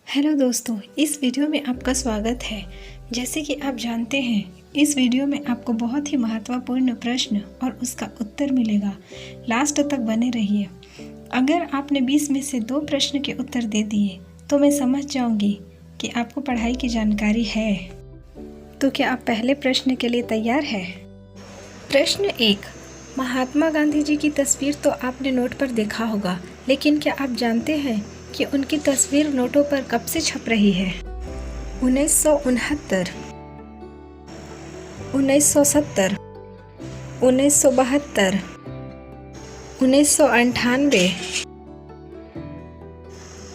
Hello दोस्तों, इस video में आपका स्वागत है। जैसे कि आप जानते हैं, इस वीडियो में आपको बहुत ही महत्वपूर्ण प्रश्न और उसका उत्तर मिलेगा। लास्ट तक बने रहिए। अगर आपने 20 में से 2 प्रश्न के उत्तर दे दिए तो मैं समझ जाऊंगी कि आपको पढ़ाई की जानकारी है। तो क्या आप पहले प्रश्न के लिए तैयार हैं? प्रश्न 1। महात्मा गांधी जी की तस्वीर तो आपने नोट पर देखा होगा, लेकिन क्या आप जानते हैं कि उनकी तस्वीर नोटों पर कब से छप रही है? 1969, 1970, 1972, 1998।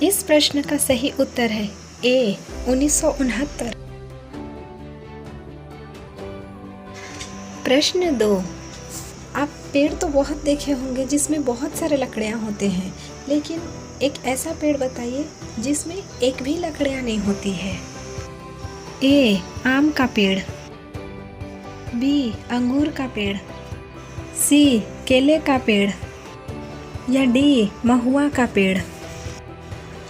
इस प्रश्न का सही उत्तर है ए 1969। प्रश्न 2। आप पेड़ तो बहुत देखे होंगे जिसमें बहुत सारे लकड़ियाँ होते हैं, लेकिन एक ऐसा पेड़ बताइए जिसमें एक भी लकड़ियाँ नहीं होती है। ए आम का पेड़, बी अंगूर का पेड़, सी केले का पेड़ या डी महुआ का पेड़।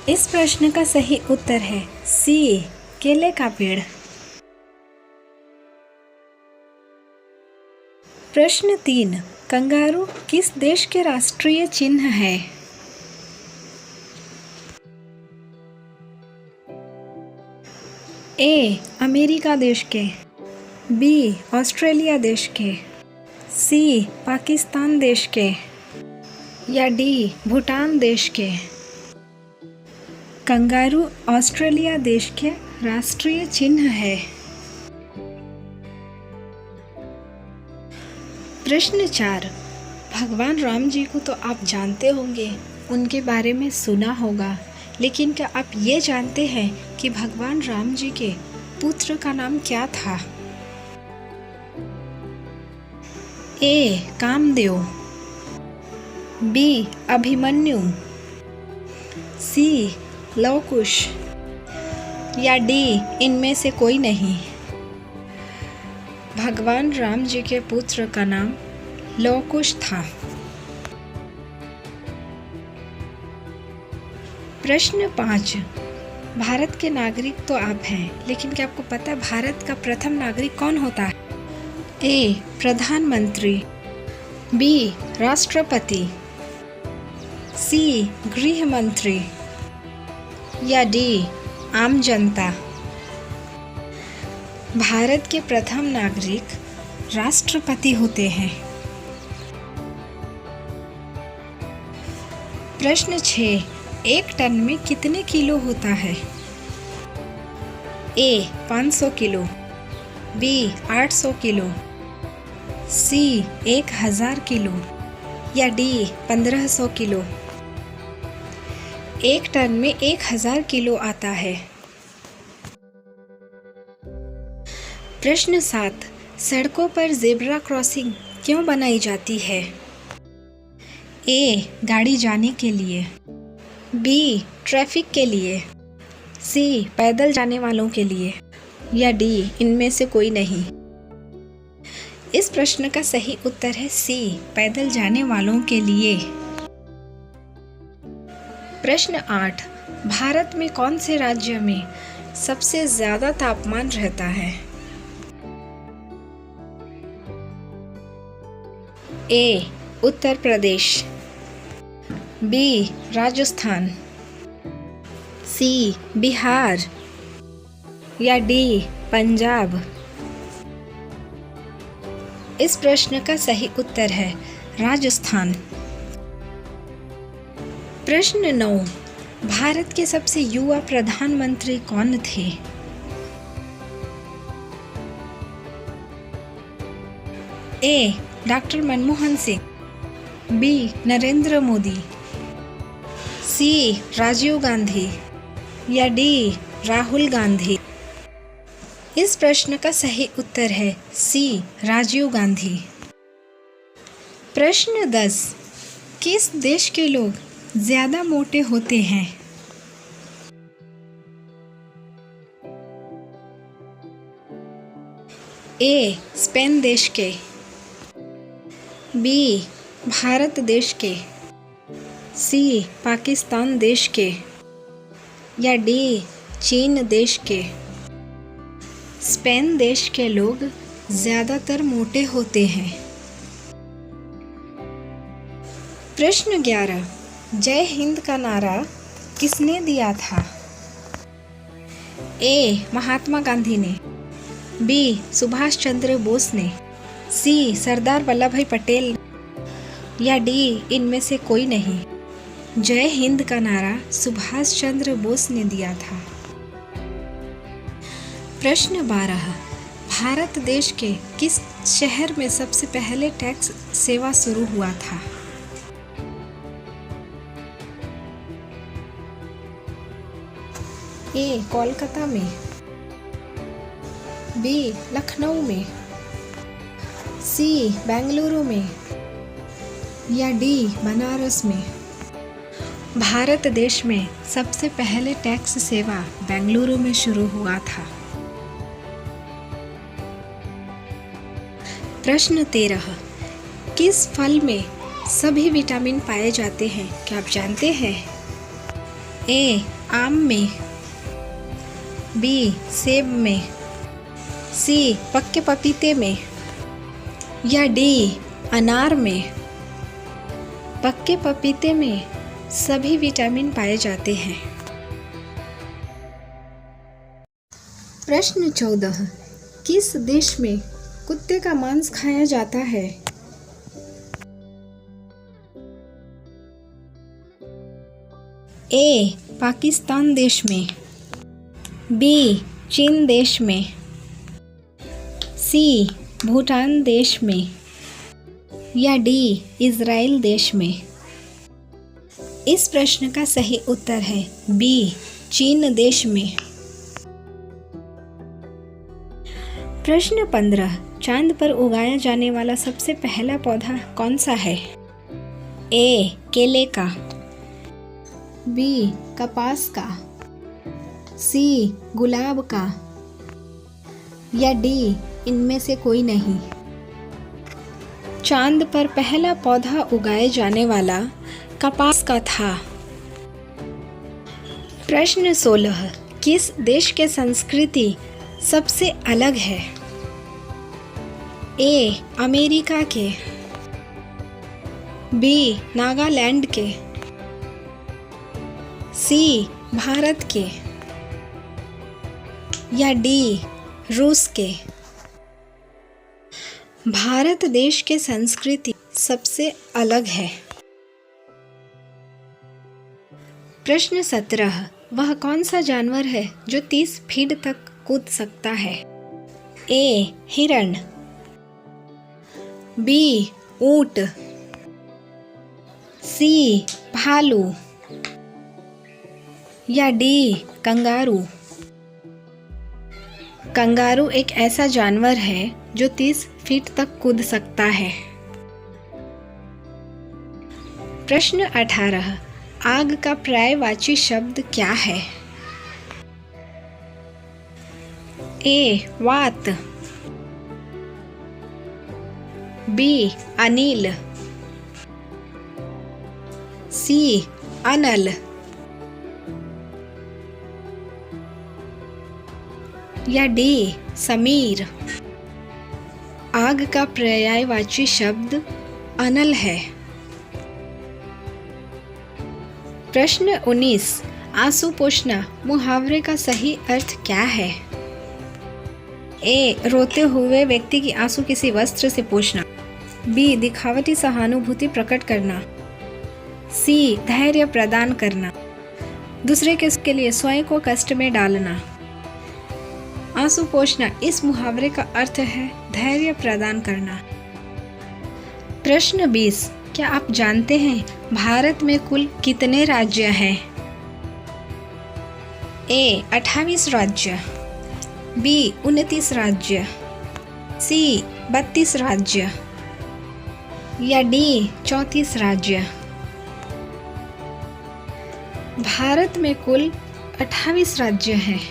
इस प्रश्न का सही उत्तर है सी केले का पेड़। प्रश्न 3। कंगारू किस देश के राष्ट्रीय चिन्ह है? ए अमेरिका देश के, बी ऑस्ट्रेलिया देश के, सी पाकिस्तान देश के या डी भूटान देश के। कंगारू ऑस्ट्रेलिया देश के राष्ट्रीय चिन्ह है। प्रश्न 4। भगवान राम जी को तो आप जानते होंगे, उनके बारे में सुना होगा, लेकिन क्या आप ये जानते हैं कि भगवान राम जी के पुत्र का नाम क्या था? ए कामदेव, बी अभिमन्यु, सी लव कुश या डी इनमें से कोई नहीं। भगवान राम जी के पुत्र का नाम लव कुश था। प्रश्न 5। भारत के नागरिक तो आप हैं, लेकिन क्या आपको पता है भारत का प्रथम नागरिक कौन होता है? ए प्रधानमंत्री, बी राष्ट्रपति, सी गृह मंत्री या डी आम जनता। भारत के प्रथम नागरिक राष्ट्रपति होते हैं। प्रश्न 6। 1 टन में कितने किलो होता है? ए 500 किलो, बी 800 किलो, सी 1000 किलो या डी 1500 किलो। 1 टन में 1000 किलो आता है। प्रश्न 7। सड़कों पर ज़ेब्रा क्रॉसिंग क्यों बनाई जाती है? ए गाड़ी जाने के लिए, बी ट्रैफिक के लिए, सी पैदल जाने वालों के लिए या डी इनमें से कोई नहीं। इस प्रश्न का सही उत्तर है सी पैदल जाने वालों के लिए। प्रश्न 8। भारत में कौन से राज्य में सबसे ज्यादा तापमान रहता है? ए उत्तर प्रदेश, बी राजस्थान, सी बिहार या डी पंजाब। इस प्रश्न का सही उत्तर है राजस्थान। प्रश्न 9। भारत के सबसे युवा प्रधानमंत्री कौन थे? ए डॉक्टर मनमोहन सिंह, बी नरेंद्र मोदी, सी राजीव गांधी या डी राहुल गांधी। इस प्रश्न का सही उत्तर है सी राजीव गांधी। प्रश्न 10। किस देश के लोग ज्यादा मोटे होते हैं? ए स्पेन देश के, बी भारत देश के, सी पाकिस्तान देश के या डी चीन देश के? स्पेन देश के लोग ज़्यादातर मोटे होते हैं। प्रश्न 11, जय हिंद का नारा किसने दिया था? ए महात्मा गांधी ने, बी सुभाष चंद्र बोस ने, सी सरदार वल्लभ भाई पटेल या डी इनमें से कोई नहीं? जय हिंद का नारा सुभाष चंद्र बोस ने दिया था। प्रश्न 12, भारत देश के किस शहर में सबसे पहले टैक्स सेवा शुरू हुआ था? ए कोलकाता में, बी लखनऊ में, सी बेंगलुरु में या डी बनारस में? भारत देश में सबसे पहले टैक्स सेवा बेंगलुरु में शुरू हुआ था। प्रश्न 13, किस फल में सभी विटामिन पाए जाते हैं? क्या आप जानते हैं? ए आम में, बी सेब में, सी पक्के पपीते में या डी अनार में? पक्के पपीते में सभी विटामिन पाए जाते हैं। प्रश्न 14, किस देश में कुत्ते का मांस खाया जाता है? ए पाकिस्तान देश में, बी चीन देश में, सी भूटान देश में या डी इज़राइल देश में? इस प्रश्न का सही उत्तर है बी चीन देश में। प्रश्न 15, चांद पर उगाया जाने वाला सबसे पहला पौधा कौन सा है? ए केले का, बी कपास का, सी गुलाब का या डी इनमें से कोई नहीं? चांद पर पहला पौधा उगाए जाने वाला कपास का था। प्रश्न 16, किस देश के संस्कृति सबसे अलग है? ए अमेरिका के, बी नागालैंड के, सी भारत के या डी रूस के? भारत देश के संस्कृति सबसे अलग है। प्रश्न 17, वह कौन सा जानवर है जो 30 फीट तक कूद सकता है? ए हिरण, बी ऊंट, सी भालू या डी कंगारू? कंगारू एक ऐसा जानवर है जो 30 फीट तक कूद सकता है। प्रश्न 18, आग का पर्यायवाची शब्द क्या है? ए वात, बी अनिल, सी अनल या डी समीर? आग का पर्यायवाची शब्द अनल है। प्रश्न 19, आंसू पोंछना मुहावरे का सही अर्थ क्या है? ए रोते हुए व्यक्ति की आंसू किसी वस्त्र से पोंछना, बी दिखावटी सहानुभूति प्रकट करना, सी धैर्य प्रदान करना, दूसरे के लिए स्वयं को कष्ट में डालना। आंसू पोंछना इस मुहावरे का अर्थ है धैर्य प्रदान करना। प्रश्न 20, क्या आप जानते हैं भारत में कुल कितने राज्य हैं? ए 28 राज्य, बी 29 राज्य, सी 32 राज्य या डी 34 राज्य? भारत में कुल 28 राज्य हैं।